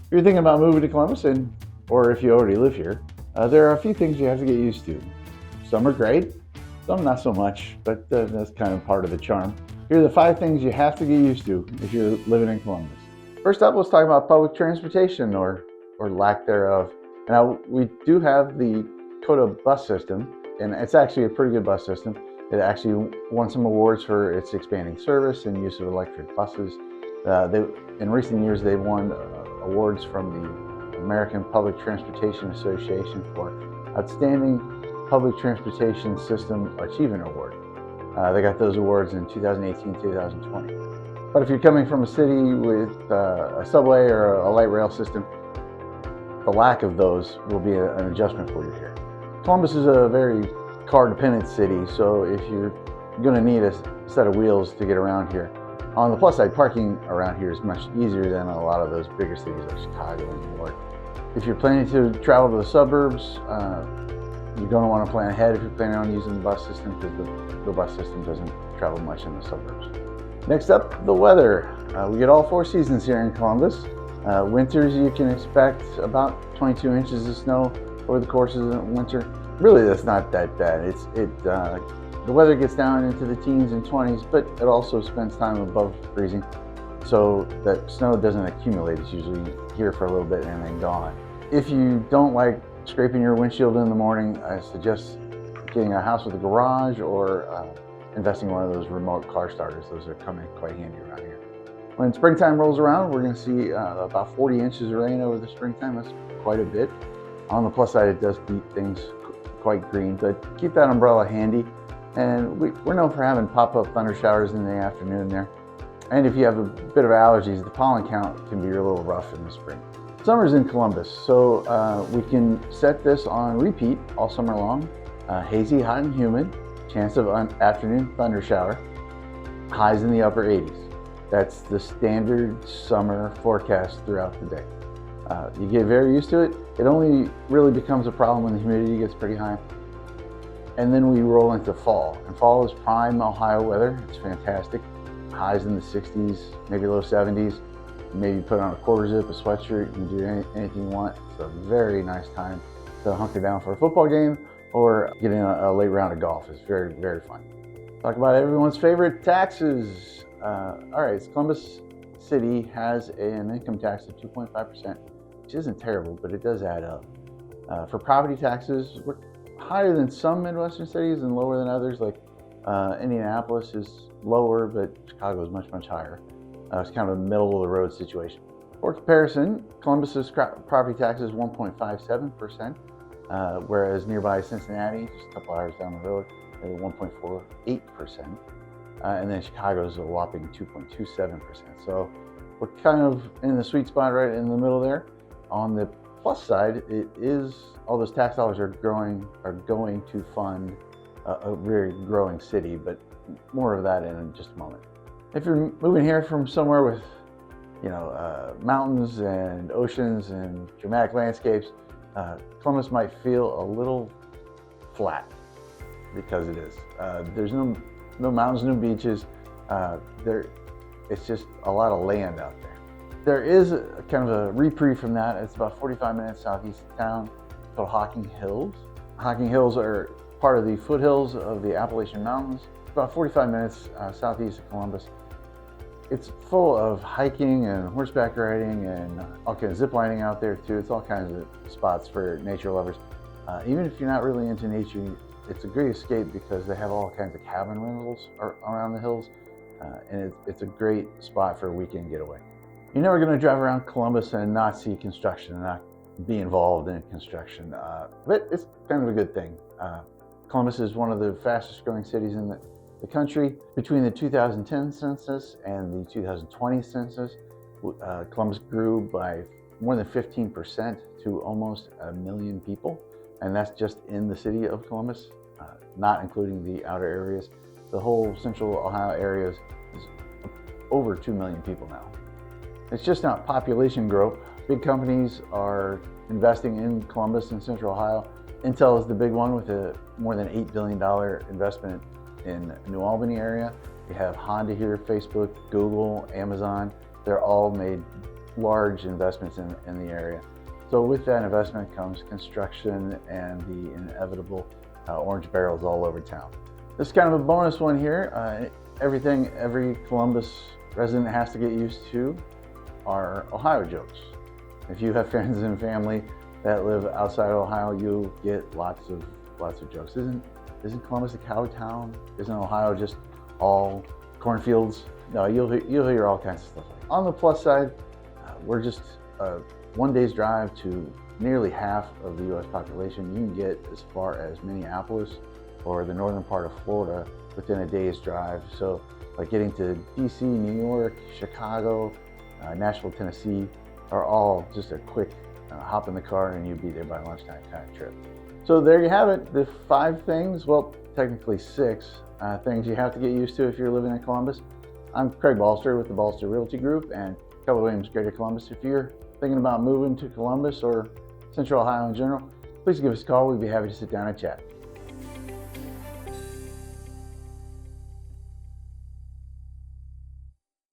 If you're thinking about moving to Columbus, or if you already live here, there are a few things you have to get used to. Some are great, some not so much, but that's kind of part of the charm. Here are the 5 things you have to get used to if you're living in Columbus. First up, let's talk about public transportation or lack thereof. Now, we do have the COTA bus system, and it's actually a pretty good bus system. It actually won some awards for its expanding service and use of electric buses. In recent years, they've won awards from the American Public Transportation Association for Outstanding Public Transportation System Achievement Award. They got those awards in 2018, 2020. But if you're coming from a city with a subway or a light rail system, the lack of those will be an adjustment for you here. Columbus is a very car-dependent city, so if you're going to need a set of wheels to get around here, on the plus side, parking around here is much easier than a lot of those bigger cities like Chicago and New York. If you're planning to travel to the suburbs, you're going to want to plan ahead if you're planning on using the bus system, because the bus system doesn't travel much in the suburbs. Next up, the weather. We get all 4 seasons here in Columbus. Winters, you can expect about 22 inches of snow over the course of the winter. Really, that's not that bad. The weather gets down into the teens and 20s, but it also spends time above freezing, so that snow doesn't accumulate. It's usually here for a little bit and then gone. If you don't like scraping your windshield in the morning, I suggest getting a house with a garage or investing in one of those remote car starters. Those are coming quite handy around here. When springtime rolls around, we're going to see about 40 inches of rain over the springtime. That's quite a bit. On the plus side, it does keep things quite green, but keep that umbrella handy. And we're known for having pop-up thunder showers in the afternoon there. And if you have a bit of allergies, the pollen count can be a little rough in the spring. Summer's in Columbus, so we can set this on repeat all summer long. Hazy, hot, and humid. Chance of afternoon thunder shower. Highs in the upper 80s. That's the standard summer forecast throughout the day. You get very used to it. It only really becomes a problem when the humidity gets pretty high. And then we roll into fall. And fall is prime Ohio weather. It's fantastic. Highs in the 60s, maybe low 70s. Maybe put on a quarter zip, a sweatshirt. You can do anything you want. It's a very nice time to hunker down for a football game or get in a late round of golf. It's very, very fun. Talk about everyone's favorite taxes. All right, Columbus City has an income tax of 2.5%, which isn't terrible, but it does add up. For property taxes, we're higher than some Midwestern cities and lower than others. Like Indianapolis is lower, but Chicago is much, much higher. It's kind of a middle of the road situation. For comparison, Columbus's property tax is 1.57%, whereas nearby Cincinnati, just a couple hours down the road, is 1.48%. And then Chicago's a whopping 2.27%. So we're kind of in the sweet spot right in the middle there. On the plus side, it is all those tax dollars are going to fund a very growing city, but more of that in just a moment. If you're moving here from somewhere with, mountains and oceans and dramatic landscapes, Columbus might feel a little flat because it is. There's no mountains, no beaches. It's just a lot of land out there. There is kind of a reprieve from that. It's about 45 minutes southeast of town, called Hocking Hills. Hocking Hills are part of the foothills of the Appalachian Mountains, about 45 minutes southeast of Columbus. It's full of hiking and horseback riding and all kinds of zip lining out there too. It's all kinds of spots for nature lovers. Even if you're not really into nature, it's a great escape because they have all kinds of cabin rentals around the hills, and it's a great spot for a weekend getaway. You're never going to drive around Columbus and not see construction and not be involved in construction, but it's kind of a good thing. Columbus is one of the fastest growing cities in the country. Between the 2010 census and the 2020 census, Columbus grew by more than 15% to almost 1 million people. And that's just in the city of Columbus, not including the outer areas. The whole central Ohio area is over 2 million people now. It's just not population growth. Big companies are investing in Columbus and central Ohio. Intel is the big one with a more than $8 billion investment in New Albany area. You have Honda here, Facebook, Google, Amazon. They're all made large investments in the area. So with that investment comes construction and the inevitable orange barrels all over town. This is kind of a bonus one here. Everything every Columbus resident has to get used to are Ohio jokes. If you have friends and family that live outside Ohio, you'll get lots of jokes. Isn't Columbus a cow town? Isn't Ohio just all cornfields? No, you'll hear all kinds of stuff. On the plus side, we're just one day's drive to nearly half of the U.S. population. You can get as far as Minneapolis or the northern part of Florida within a day's drive. So like getting to DC, New York, Chicago, Nashville, Tennessee are all just a quick hop in the car and you'd be there by lunchtime kind of trip. So there you have it, the 5 things, well, technically 6 things you have to get used to if you're living in Columbus. I'm Craig Balster with the Balster Realty Group and Keller Williams Greater Columbus. If you're thinking about moving to Columbus or Central Ohio in general, please give us a call. We'd be happy to sit down and chat.